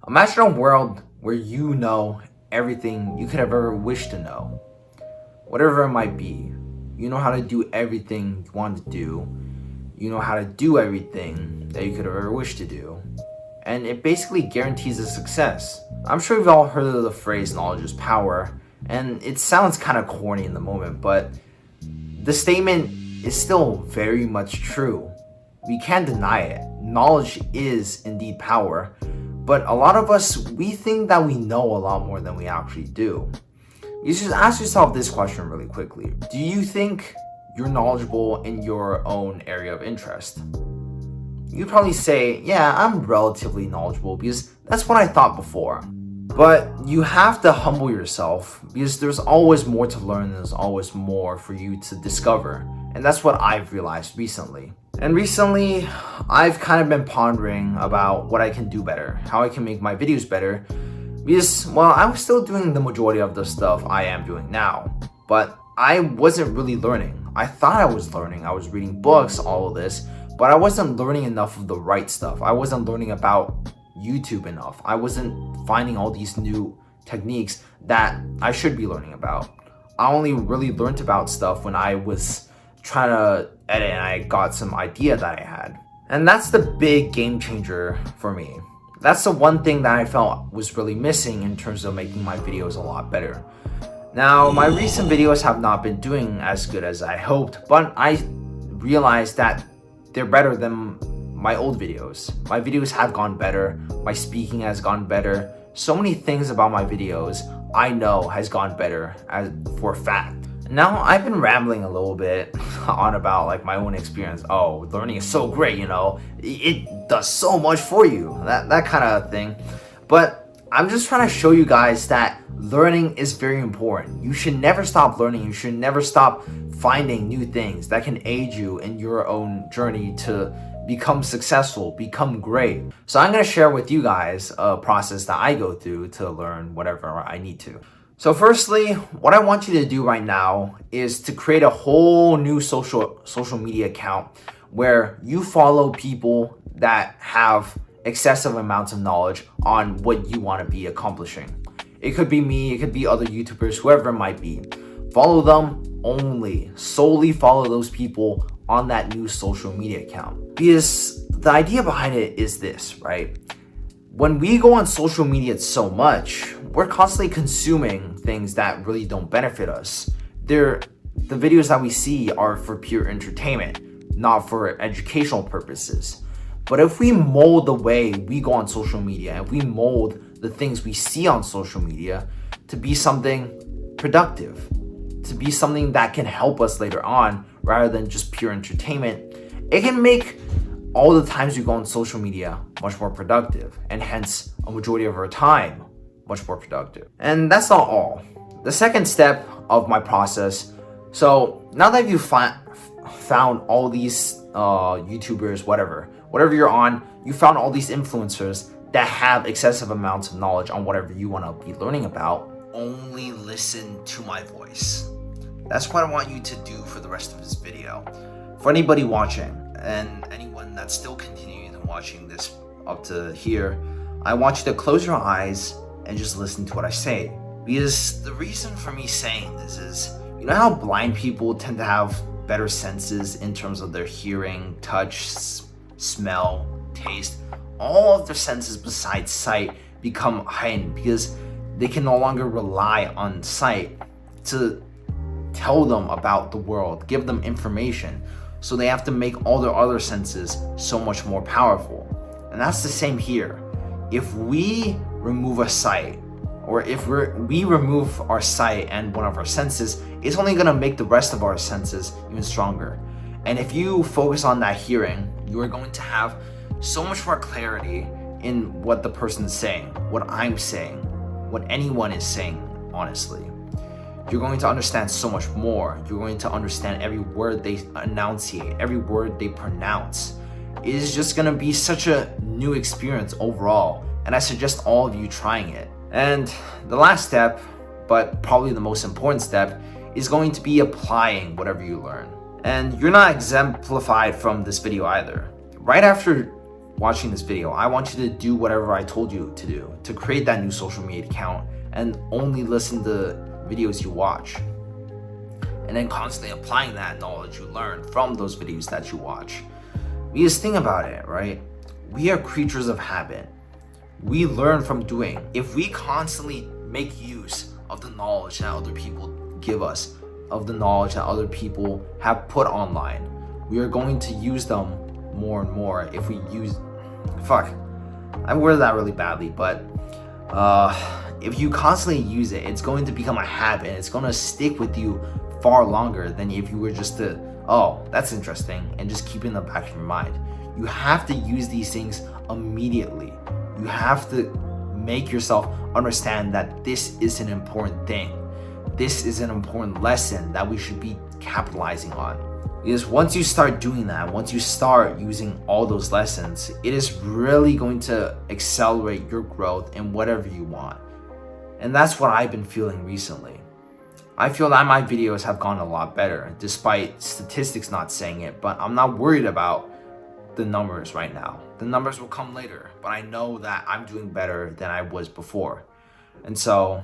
Imagine a world where you know everything you could have ever wished to know, whatever it might be. You know how to do everything you want to do. You know how to do everything that you could have ever wished to do. And it basically guarantees a success. I'm sure you've all heard of the phrase knowledge is power, and it sounds kind of corny in the moment, but the statement is still very much true. We can't deny it. Knowledge is indeed power, but a lot of us, we think that we know a lot more than we actually do. You should ask yourself this question really quickly. Do you think you're knowledgeable in your own area of interest? You'd probably say, yeah, I'm relatively knowledgeable because that's what I thought before. But you have to humble yourself because there's always more to learn, there's always more for you to discover. And that's what I've realized recently. And recently, I've kind of been pondering about what I can do better, how I can make my videos better. Because, well, I was still doing the majority of the stuff I am doing now, but I wasn't really learning. I thought I was learning. I was reading books, all of this, but I wasn't learning enough of the right stuff. I wasn't learning about YouTube enough. I wasn't finding all these new techniques that I should be learning about. I only really learned about stuff when I was trying to edit and I got some idea that I had. And that's the big game changer for me. That's the one thing that I felt was really missing in terms of making my videos a lot better. Now, my recent videos have not been doing as good as I hoped, but I realized that they're better than my old videos. My videos have gone better, my speaking has gone better. So many things about my videos I know has gone better for a fact. Now, I've been rambling a little bit on about like my own experience. Oh, learning is so great, you know, it does so much for you, that kind of thing. But I'm just trying to show you guys that learning is very important. You should never stop learning. You should never stop finding new things that can aid you in your own journey to become successful, become great. So I'm going to share with you guys a process that I go through to learn whatever I need to. So firstly, what I want you to do right now is to create a whole new social media account where you follow people that have excessive amounts of knowledge on what you want to be accomplishing. It could be me, it could be other YouTubers, whoever it might be. Follow them only, solely follow those people on that new social media account. Because the idea behind it is this, right? When we go on social media so much, we're constantly consuming things that really don't benefit us. The videos that we see are for pure entertainment, not for educational purposes. But if we mold the way we go on social media, if we mold the things we see on social media to be something productive, to be something that can help us later on rather than just pure entertainment, it can make all the times we go on social media much more productive, and hence a majority of our time much more productive. And that's not all. The second step of my process, so now that you've found all these YouTubers, whatever you're on, you found all these influencers that have excessive amounts of knowledge on whatever you want to be learning about, only listen to my voice. That's what I want you to do for the rest of this video. For anybody watching, and anyone that's still continuing watching this up to here, I want you to close your eyes and just listen to what I say. Because the reason for me saying this is, you know how blind people tend to have better senses in terms of their hearing, touch, smell, taste? All of their senses besides sight become heightened because they can no longer rely on sight to tell them about the world, give them information. So they have to make all their other senses so much more powerful. And that's the same here. If we remove a sight, or if we remove our sight and one of our senses, it's only gonna make the rest of our senses even stronger. And if you focus on that hearing, you are going to have so much more clarity in what the person's saying, what I'm saying, what anyone is saying, honestly. You're going to understand so much more. You're going to understand every word they enunciate, every word they pronounce. It is just gonna be such a new experience overall, and I suggest all of you trying it. And the last step, but probably the most important step, is going to be applying whatever you learn. And you're not exemplified from this video either. Right after watching this video, I want you to do whatever I told you to do, to create that new social media account and only listen to videos you watch. And then constantly applying that knowledge you learned from those videos that you watch. Because think about it, right? We are creatures of habit. We learn from doing. If we constantly make use of the knowledge that other people give us, of the knowledge that other people have put online, we are going to use them more and more. If we use, I worded that really badly, but if you constantly use it, it's going to become a habit. It's going to stick with you far longer than if you were just to, oh, that's interesting, and just keep it in the back of your mind. You have to use these things immediately. You have to make yourself understand that this is an important thing. This is an important lesson that we should be capitalizing on. Because once you start doing that, once you start using all those lessons, it is really going to accelerate your growth in whatever you want. And that's what I've been feeling recently. I feel that my videos have gone a lot better, despite statistics not saying it, but I'm not worried about the numbers right now. The numbers will come later, but I know that I'm doing better than I was before. And so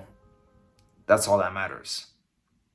that's all that matters.